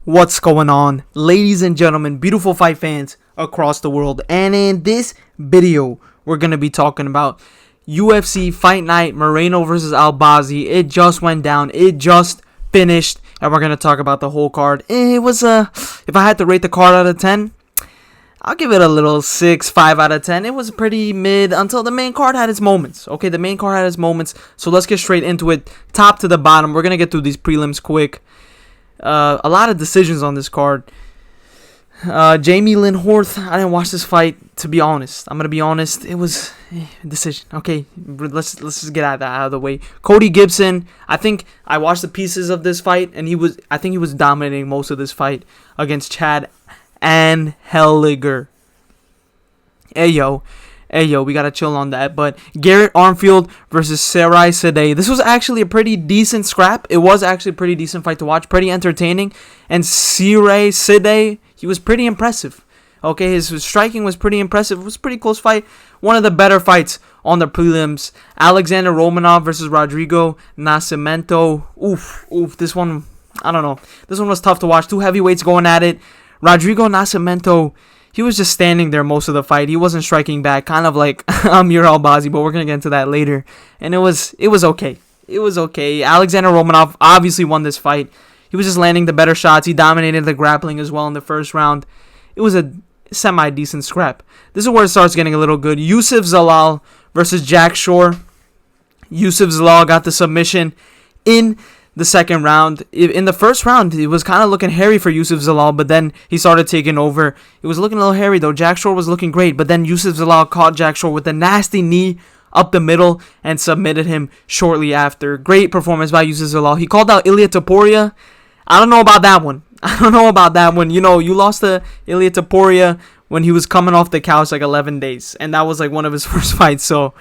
What's going on, ladies and gentlemen, beautiful fight fans across the world? And in this video, we're going to be talking about UFC Fight Night Moreno versus Albazi. It just went down. It just finished. And we're going to talk about the whole card. It was if I had to rate the card out of 10, I'll give it a little 5 out of 10. It was pretty mid until the main card had its moments. Okay, the main card had its moments. So let's get straight into it. Top to the bottom. We're going to get through these prelims quick. A lot of decisions on this card. Jamie Lynn Horth, I didn't watch this fight, to be honest. I'm going to be honest. It was a decision. Okay, let's just get that out of the way. Cody Gibson, I think I watched the pieces of this fight, and I think he was dominating most of this fight against Chad Anheliger. Hey yo, we gotta chill on that. But Garrett Armfield versus Sarai Sadeh. This was actually a pretty decent scrap. It was actually a pretty decent fight to watch, pretty entertaining. And Sarai Sadeh, he was pretty impressive. Okay, his striking was pretty impressive. It was a pretty close fight. One of the better fights on the prelims. Alexander Romanov versus Rodrigo Nascimento. Oof. This one, I don't know. This one was tough to watch. Two heavyweights going at it. Rodrigo Nascimento, he was just standing there most of the fight. He wasn't striking back, kind of like Amir Albazi, but we're going to get into that later. And it was okay. It was okay. Alexander Romanov obviously won this fight. He was just landing the better shots. He dominated the grappling as well in the first round. It was a semi-decent scrap. This is where it starts getting a little good. Yusuf Zalal versus Jack Shore. Yusuf Zalal got the submission in the second round. In the first round, it was kind of looking hairy for Yusuf Zalal, but then he started taking over. It was looking a little hairy, though. Jack Shore was looking great, but then Yusuf Zalal caught Jack Shore with a nasty knee up the middle and submitted him shortly after. Great performance by Yusuf Zalal. He called out Ilia Topuria. I don't know about that one. You know, you lost to Ilia Topuria when he was coming off the couch like 11 days, and that was like one of his first fights, so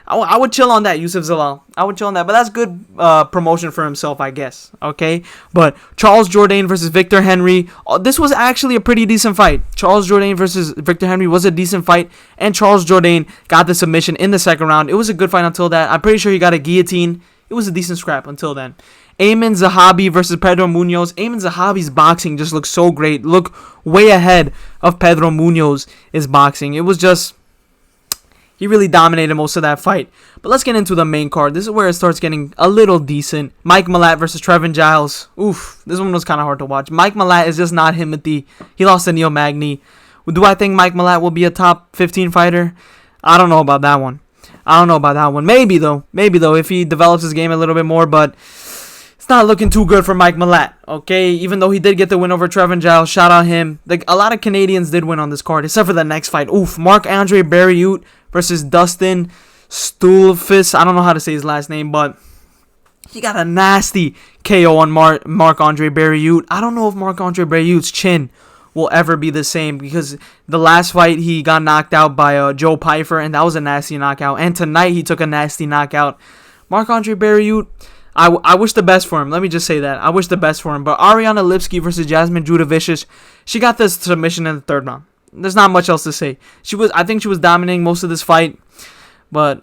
I would chill on that, Yusuf Zalal. I would chill on that. But that's good promotion for himself, I guess. Okay? But Charles Jourdain versus Victor Henry. This was actually a pretty decent fight. Charles Jourdain versus Victor Henry was a decent fight. And Charles Jourdain got the submission in the second round. It was a good fight until that. I'm pretty sure he got a guillotine. It was a decent scrap until then. Ayman Zahabi versus Pedro Munoz. Ayman Zahabi's boxing just looks so great. Look way ahead of Pedro Munoz's boxing. It was just... he really dominated most of that fight. But let's get into the main card. This is where it starts getting a little decent. Mike Malott versus Trevin Giles. This one was kind of hard to watch. Mike Malott is just not him at the... he lost to Neil Magny. Do I think Mike Malott will be a top 15 fighter? I don't know about that one. Maybe though, if he develops his game a little bit more, but it's not looking too good for Mike Malott, okay? Even though he did get the win over Trevin Giles, shout out him. Like, a lot of Canadians did win on this card, except for the next fight. Marc-Andre Barriault versus Dustin Stulfis. I don't know how to say his last name, but he got a nasty KO on Marc-Andre Barriault. I don't know if Marc-Andre Barriault's chin will ever be the same, because the last fight he got knocked out by Joe Pyfer, and that was a nasty knockout. And tonight he took a nasty knockout. Marc-Andre Barriault, I wish the best for him. Let me just say that. I wish the best for him. But Ariana Lipski versus Jasmine Judavicius, she got this submission in the third round. There's not much else to say. I think she was dominating most of this fight, but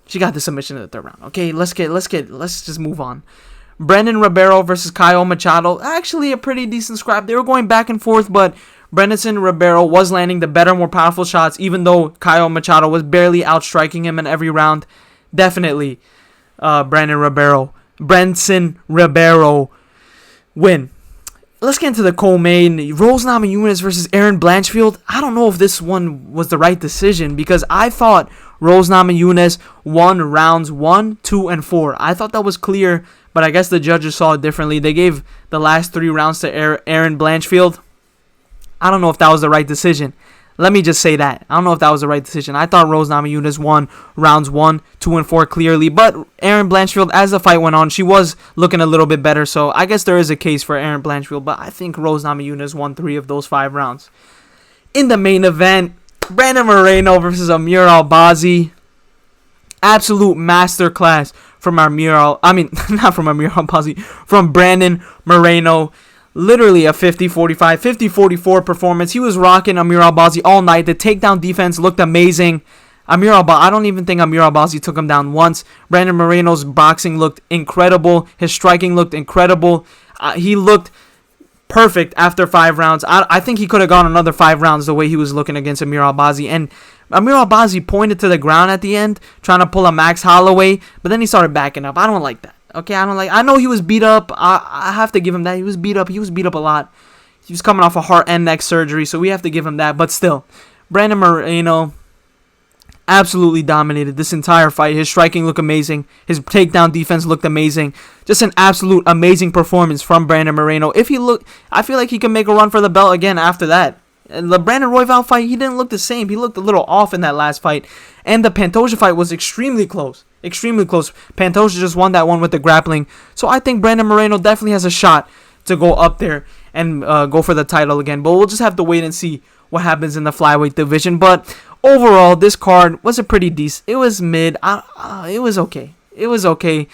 she got the submission in the third round. Okay, let's just move on. Brandon Ribeiro versus Caio Machado. Actually, a pretty decent scrap. They were going back and forth, but Brandon Ribeiro was landing the better, more powerful shots, even though Caio Machado was barely outstriking him in every round. Definitely, Brandon Ribeiro win. Let's get into the co-main. Rose Namajunas versus Erin Blanchfield. I don't know if this one was the right decision, because I thought Rose Namajunas won rounds 1, 2, and 4. I thought that was clear, but I guess the judges saw it differently. They gave the last 3 rounds to Erin Blanchfield. I don't know if that was the right decision. Let me just say that. I don't know if that was the right decision. I thought Rose Namajunas won rounds 1, 2, and 4 clearly. But Erin Blanchfield, as the fight went on, she was looking a little bit better. So I guess there is a case for Erin Blanchfield. But I think Rose Namajunas won 3 of those 5 rounds. In the main event, Brandon Moreno versus Amir Albazi. Absolute masterclass from from Brandon Moreno. Literally a 50-45, 50-44 performance. He was rocking Amir Albazi all night. The takedown defense looked amazing. I don't even think Amir Albazi took him down once. Brandon Moreno's boxing looked incredible. His striking looked incredible. He looked perfect after 5 rounds. I think he could have gone another 5 rounds the way he was looking against Amir Albazi. And Amir Albazi pointed to the ground at the end, trying to pull a Max Holloway, but then he started backing up. I don't like that. Okay, I know he was beat up. I have to give him that. He was beat up. He was beat up a lot. He was coming off a heart and neck surgery, so we have to give him that. But still, Brandon Moreno absolutely dominated this entire fight. His striking looked amazing. His takedown defense looked amazing. Just an absolute amazing performance from Brandon Moreno. I feel like he can make a run for the belt again after that. And the Brandon Royval fight, he didn't look the same. He looked a little off in that last fight. And the Pantoja fight was extremely close. Extremely close. Pantoja just won that one with the grappling. So I think Brandon Moreno definitely has a shot to go up there and go for the title again. But we'll just have to wait and see what happens in the flyweight division. But overall, this card was a pretty decent. It was mid. It was okay. It was okay.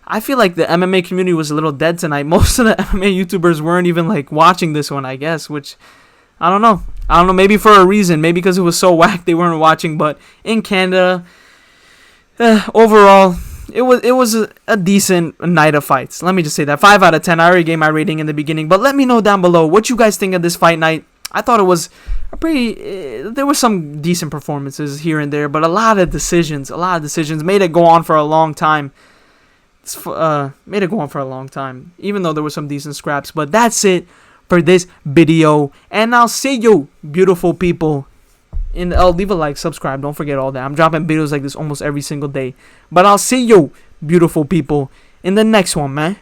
I feel like the MMA community was a little dead tonight. Most of the MMA YouTubers weren't even like watching this one, I guess, which I don't know. Maybe for a reason. Maybe because it was so whack they weren't watching. But in Canada, overall, it was a decent night of fights. Let me just say that. 5 out of 10. I already gave my rating in the beginning. But let me know down below what you guys think of this fight night. I thought it was a pretty... there were some decent performances here and there. But a lot of decisions made it go on for a long time. Even though there were some decent scraps. But that's it for this video. And I'll see you, beautiful people. Leave a like, subscribe, don't forget all that. I'm dropping videos like this almost every single day. But I'll see you, beautiful people, in the next one, man.